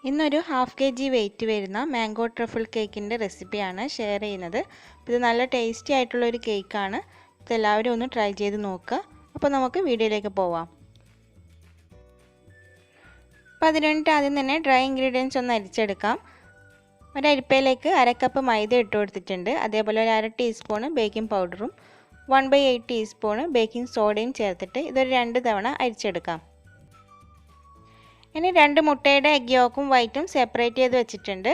ഇന്നൊരു 1/2 kg wait വരുന്ന mango truffle കേക്കിൻ്റെ റെസിപ്പിയാണ് ഷെയർ ചെയ്യുന്നത്. ഇത് നല്ല ടേസ്റ്റി ആയിട്ടുള്ളൊരു കേക്കാണ്. ഇതെല്ലാവരും ഒന്ന് ട്രൈ ചെയ്ത് നോക്കുക. അപ്പോൾ നമുക്ക് വീഡിയോയിലേക്ക് പോവാം. അപ്പോൾ അതിന് വേണ്ടിയിട്ട് ആദ്യം തന്നെ ഡ്രൈ ഇൻഗ്രീഡിയൻസ് ഒന്ന് അരിച്ചെടുക്കാം. ഒരു അരിപ്പയിലേക്ക് 1/2 കപ്പ് മൈദ ഇട്ട് കൊടുത്തിട്ടുണ്ട്. അതേപോലെ ഒരു 1/2 ടീസ്പൂൺ ബേക്കിംഗ് പൗഡറും 1/8 ടീസ്പൂൺ ബേക്കിംഗ് സോഡയും ചേർത്തിട്ട് ഇതൊരു 2 തവണ അരിച്ചെടുക്കാം. ഇനി 2 മുട്ടയുടെ എഗ് യോക്കും വൈറ്റും സെപ്പറേറ്റ് ചെയ്ത് വെച്ചിട്ടുണ്ട്.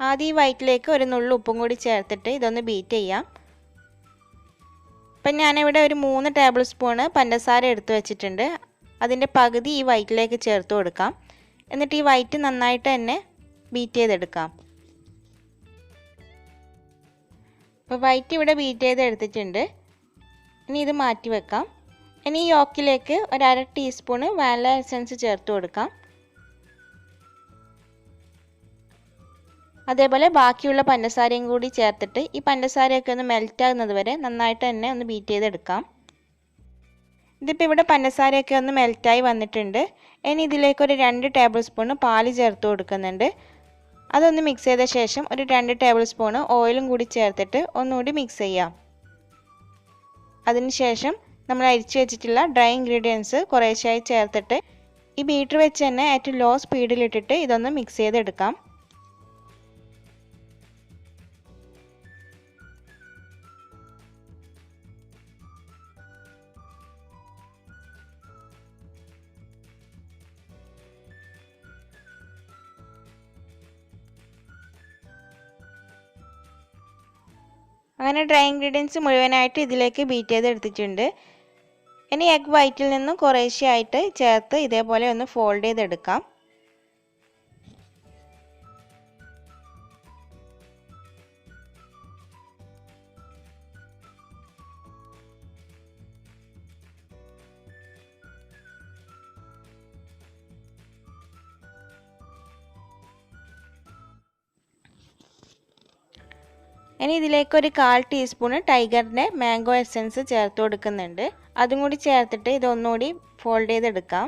ആദ്യം ഈ വൈറ്റിലേക്ക് ഒരു നുള്ളു ഉപ്പും കൂടി ചേർത്തിട്ട് ഇതൊന്ന് ബീറ്റ് ചെയ്യാം. അപ്പം ഞാനിവിടെ ഒരു 3 ടേബിൾ സ്പൂൺ പഞ്ചസാര എടുത്ത് വെച്ചിട്ടുണ്ട്. അതിൻ്റെ പകുതി ഈ വൈറ്റിലേക്ക് ചേർത്ത് കൊടുക്കാം. എന്നിട്ട് ഈ വൈറ്റ് നന്നായിട്ട് തന്നെ ബീറ്റ് ചെയ്തെടുക്കാം. അപ്പോൾ വൈറ്റ് ഇവിടെ ബീറ്റ് ചെയ്ത് എടുത്തിട്ടുണ്ട്. ഇനി ഇത് മാറ്റി വെക്കാം. ഇനി ഈ യോക്കിലേക്ക് ഒരു 1/2 ടീസ്പൂൺ വാനില എസൻസ് ചേർത്ത് കൊടുക്കാം. അതേപോലെ ബാക്കിയുള്ള പഞ്ചസാരയും കൂടി ചേർത്തിട്ട് ഈ പഞ്ചസാരയൊക്കെ ഒന്ന് മെൽറ്റ് ആകുന്നത് വരെ നന്നായിട്ട് തന്നെ ഒന്ന് ബീറ്റ് ചെയ്തെടുക്കാം. ഇതിപ്പോൾ ഇവിടെ പഞ്ചസാരയൊക്കെ ഒന്ന് മെൽറ്റായി വന്നിട്ടുണ്ട്. ഇനി ഇതിലേക്ക് ഒരു 2 ടേബിൾ സ്പൂൺ പാല് ചേർത്ത് കൊടുക്കുന്നുണ്ട്. അതൊന്ന് മിക്സ് ചെയ്ത ശേഷം ഒരു 2 ടേബിൾ സ്പൂൺ ഓയിലും കൂടി ചേർത്തിട്ട് ഒന്നുകൂടി മിക്സ് ചെയ്യാം. അതിനുശേഷം നമ്മൾ അരിച്ചു വെച്ചിട്ടുള്ള ഡ്രൈ ഇൻഗ്രീഡിയൻസ് കുറേശ്ശായി ചേർത്തിട്ട് ഈ ബീറ്റർ വെച്ച് തന്നെ ഏറ്റവും ലോ സ്പീഡിലിട്ടിട്ട് ഇതൊന്ന് മിക്സ് ചെയ്തെടുക്കാം. അങ്ങനെ ഡ്രൈ ഇൻഗ്രീഡിയൻസ് മുഴുവനായിട്ട് ഇതിലേക്ക് ബീറ്റ് ചെയ്തെടുത്തിട്ടുണ്ട്. ഇനി എഗ് വൈറ്റിൽ നിന്നും കുറേശ്ശെയായിട്ട് ചേർത്ത് ഇതേപോലെ ഒന്ന് ഫോൾഡ് ചെയ്തെടുക്കാം. ഇനി ഇതിലേക്ക് ഒരു 1/4 ടീസ്പൂൺ ടൈഗറിൻ്റെ മാംഗോ എസൻസ് ചേർത്ത് കൊടുക്കുന്നുണ്ട്. അതും കൂടി ചേർത്തിട്ട് ഇതൊന്നുകൂടി ഫോൾഡ് ചെയ്തെടുക്കാം.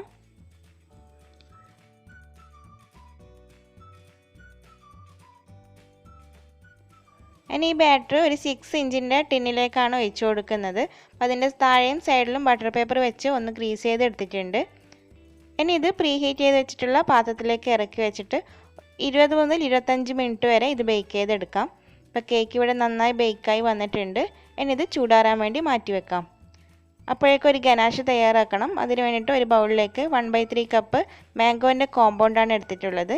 ഇനി ഈ ബാറ്റർ ഒരു 6 ഇഞ്ചിൻ്റെ ടിന്നിലേക്കാണ് ഒഴിച്ചു കൊടുക്കുന്നത്. അപ്പോൾ അതിൻ്റെ താഴെയും സൈഡിലും ബട്ടർ പേപ്പർ വെച്ച് ഒന്ന് ഗ്രീസ് ചെയ്തെടുത്തിട്ടുണ്ട്. ഇനി ഇത് പ്രീ ഹീറ്റ് ചെയ്ത് വെച്ചിട്ടുള്ള പാത്രത്തിലേക്ക് ഇറക്കി വെച്ചിട്ട് 20 മുതൽ 25 മിനിറ്റ് വരെ ഇത് ബേക്ക് ചെയ്തെടുക്കാം. ഇപ്പോൾ കേക്ക് ഇവിടെ നന്നായി ബേക്കായി വന്നിട്ടുണ്ട്. ഇനി ഇത് ചൂടാറാൻ വേണ്ടി മാറ്റി വെക്കാം. അപ്പോഴേക്കും ഒരു ഗനാഷ് തയ്യാറാക്കണം. അതിന് വേണ്ടിയിട്ട് ഒരു ബൗളിലേക്ക് 1/3 കപ്പ് മാംഗോൻ്റെ കോമ്പൗണ്ടാണ് എടുത്തിട്ടുള്ളത്.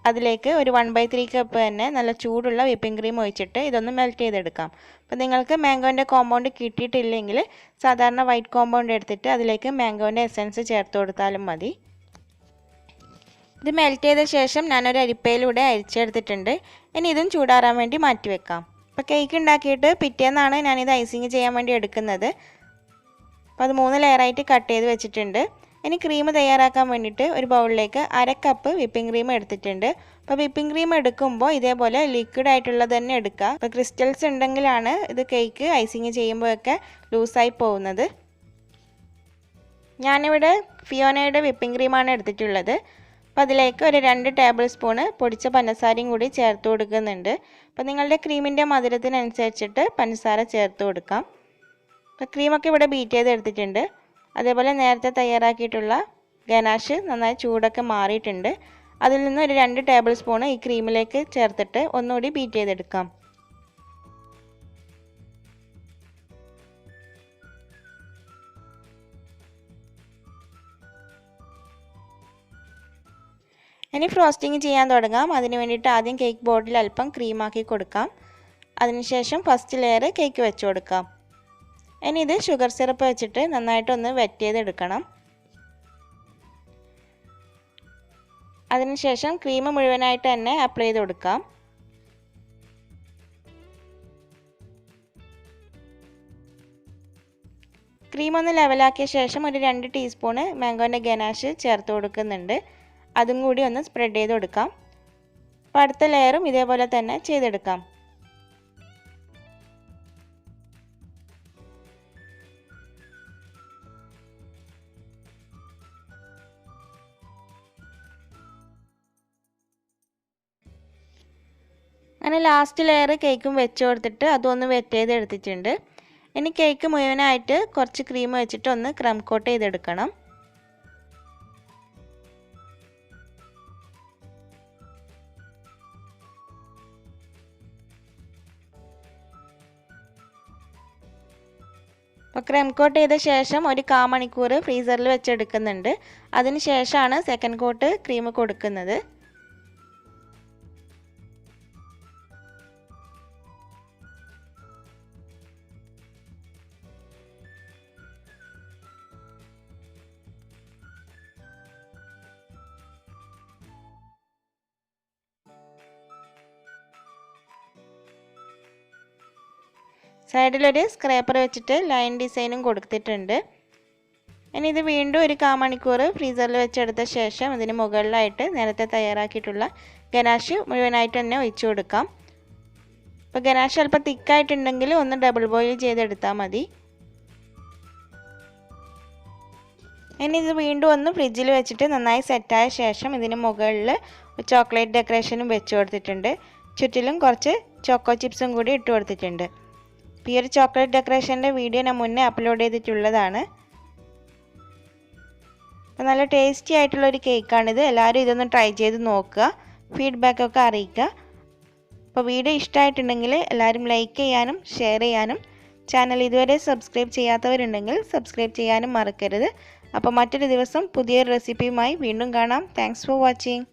അതിലേക്ക് ഒരു 1/3 കപ്പ് തന്നെ നല്ല ചൂടുള്ള വിപ്പിംഗ് ക്രീം ഒഴിച്ചിട്ട് ഇതൊന്ന് മെൽറ്റ് ചെയ്തെടുക്കാം. അപ്പോൾ നിങ്ങൾക്ക് മാംഗോൻ്റെ കോമ്പൗണ്ട് കിട്ടിയിട്ടില്ലെങ്കിൽ സാധാരണ വൈറ്റ് കോമ്പൗണ്ട് എടുത്തിട്ട് അതിലേക്ക് മാംഗോൻ്റെ എസൻസ് ചേർത്ത് കൊടുത്താലും മതി. ഇത് മെൽറ്റ് ചെയ്ത ശേഷം ഞാനൊരു അരിപ്പയിലൂടെ അരിച്ചെടുത്തിട്ടുണ്ട്. ഇനി ഇതും ചൂടാറാൻ വേണ്ടി മാറ്റി വെക്കാം. അപ്പോൾ കേക്ക് ഉണ്ടാക്കിയിട്ട് പിറ്റേന്നാണ് ഞാനിത് ഐസിങ് ചെയ്യാൻ വേണ്ടി എടുക്കുന്നത്. അപ്പോൾ അത് 3 ലെയറായിട്ട് കട്ട് ചെയ്ത് വെച്ചിട്ടുണ്ട്. ഇനി ക്രീം തയ്യാറാക്കാൻ വേണ്ടിയിട്ട് ഒരു ബൗളിലേക്ക് 1/2 കപ്പ് വിപ്പിംഗ് ക്രീം എടുത്തിട്ടുണ്ട്. അപ്പോൾ വിപ്പിംഗ് ക്രീം എടുക്കുമ്പോൾ ഇതേപോലെ ലിക്വിഡ് ആയിട്ടുള്ളത് തന്നെ എടുക്കുക. അപ്പോൾ ക്രിസ്റ്റൽസ് ഉണ്ടെങ്കിലാണ് ഇത് കേക്ക് ഐസിങ് ചെയ്യുമ്പോഴൊക്കെ ലൂസായി പോകുന്നത്. ഞാനിവിടെ ഫിയോനയുടെ വിപ്പിംഗ് ക്രീമാണ് എടുത്തിട്ടുള്ളത്. അപ്പോൾ അതിലേക്ക് ഒരു 2 ടേബിൾ സ്പൂൺ പൊടിച്ച പഞ്ചസാരയും കൂടി ചേർത്ത് കൊടുക്കുന്നുണ്ട്. അപ്പോൾ നിങ്ങളുടെ ക്രീമിൻ്റെ മധുരത്തിനനുസരിച്ചിട്ട് പഞ്ചസാര ചേർത്ത് കൊടുക്കാം. അപ്പോൾ ക്രീമൊക്കെ ഇവിടെ ബീറ്റ് ചെയ്തെടുത്തിട്ടുണ്ട്. അതേപോലെ നേരത്തെ തയ്യാറാക്കിയിട്ടുള്ള ഗനാഷ് നന്നായി ചൂടൊക്കെ മാറിയിട്ടുണ്ട്. അതിൽ നിന്ന് ഒരു 2 ടേബിൾ സ്പൂൺ ഈ ക്രീമിലേക്ക് ചേർത്തിട്ട് ഒന്നുകൂടി ബീറ്റ് ചെയ്തെടുക്കാം. ഇനി ഫ്രോസ്റ്റിംഗ് ചെയ്യാൻ തുടങ്ങാം. അതിന് വേണ്ടിയിട്ട് ആദ്യം കേക്ക് ബോർഡിൽ അല്പം ക്രീമാക്കി കൊടുക്കാം. അതിനുശേഷം ഫസ്റ്റ് ലെയർ കേക്ക് വെച്ച് കൊടുക്കാം. ഇനി ഇത് ഷുഗർ സിറപ്പ് വെച്ചിട്ട് നന്നായിട്ടൊന്ന് വെറ്റ് ചെയ്തെടുക്കണം. അതിനുശേഷം ക്രീം മുഴുവനായിട്ട് തന്നെ അപ്ലൈ ചെയ്ത് കൊടുക്കാം. ക്രീം ഒന്ന് ലെവലാക്കിയ ശേഷം ഒരു 2 ടീസ്പൂൺ മാംഗോൻ്റെ ഗനാഷ് ചേർത്ത് കൊടുക്കുന്നുണ്ട്. അതും കൂടി ഒന്ന് സ്പ്രെഡ് ചെയ്ത് കൊടുക്കാം. അപ്പോൾ അടുത്ത ലെയറും ഇതേപോലെ തന്നെ ചെയ്തെടുക്കാം. അങ്ങനെ ലാസ്റ്റ് ലെയർ കേക്കും വെച്ച് കൊടുത്തിട്ട് അതൊന്ന് വെറ്റ് ചെയ്തെടുത്തിട്ടുണ്ട്. ഇനി കേക്ക് മുഴുവനായിട്ട് കുറച്ച് ക്രീം വെച്ചിട്ട് ഒന്ന് ക്രം കോട്ട് ചെയ്തെടുക്കണം. അപ്പോൾ ക്രീം കോട്ട് ചെയ്ത ശേഷം ഒരു 1/4 മണിക്കൂർ ഫ്രീസറിൽ വെച്ചെടുക്കുന്നുണ്ട്. അതിന് ശേഷമാണ് സെക്കൻഡ് കോട്ട് ക്രീം കൊടുക്കുന്നത്. സൈഡിലൊരു സ്ക്രാപ്പർ വെച്ചിട്ട് ലൈൻ ഡിസൈനും കൊടുത്തിട്ടുണ്ട്. ഇനി ഇത് വീണ്ടും ഒരു 1/4 മണിക്കൂർ ഫ്രീസറിൽ വെച്ചെടുത്ത ശേഷം ഇതിന് മുകളിലായിട്ട് നേരത്തെ തയ്യാറാക്കിയിട്ടുള്ള ഗനാഷ് മുഴുവനായിട്ട് തന്നെ ഒഴിച്ചു കൊടുക്കാം. അപ്പോൾ ഗനാഷ് അല്പം തിക്കായിട്ടുണ്ടെങ്കിൽ ഒന്ന് ഡബിൾ ബോയിൽ ചെയ്തെടുത്താൽ മതി. ഇനി ഇത് വീണ്ടും ഒന്ന് ഫ്രിഡ്ജിൽ വെച്ചിട്ട് നന്നായി സെറ്റായ ശേഷം ഇതിന് മുകളിൽ ചോക്ലേറ്റ് ഡെക്കറേഷനും വെച്ച് കൊടുത്തിട്ടുണ്ട്. ചുറ്റിലും കുറച്ച് ചോക്കോ ചിപ്സും കൂടി ഇട്ട് കൊടുത്തിട്ടുണ്ട്. ഈ ഒരു ചോക്ലേറ്റ് ഡെക്കറേഷൻ്റെ വീഡിയോ ഞാൻ മുന്നേ അപ്ലോഡ് ചെയ്തിട്ടുള്ളതാണ്. അപ്പോൾ നല്ല ടേസ്റ്റി ആയിട്ടുള്ളൊരു കേക്കാണിത്. എല്ലാവരും ഇതൊന്ന് ട്രൈ ചെയ്ത് നോക്കുക, ഫീഡ്ബാക്കൊക്കെ അറിയിക്കുക. അപ്പോൾ വീഡിയോ ഇഷ്ടമായിട്ടുണ്ടെങ്കിൽ എല്ലാവരും ലൈക്ക് ചെയ്യാനും ഷെയർ ചെയ്യാനും ചാനൽ ഇതുവരെ സബ്സ്ക്രൈബ് ചെയ്യാത്തവരുണ്ടെങ്കിൽ സബ്സ്ക്രൈബ് ചെയ്യാനും മറക്കരുത്. അപ്പോൾ മറ്റൊരു ദിവസം പുതിയൊരു റെസിപ്പിയുമായി വീണ്ടും കാണാം. Thanks for watching.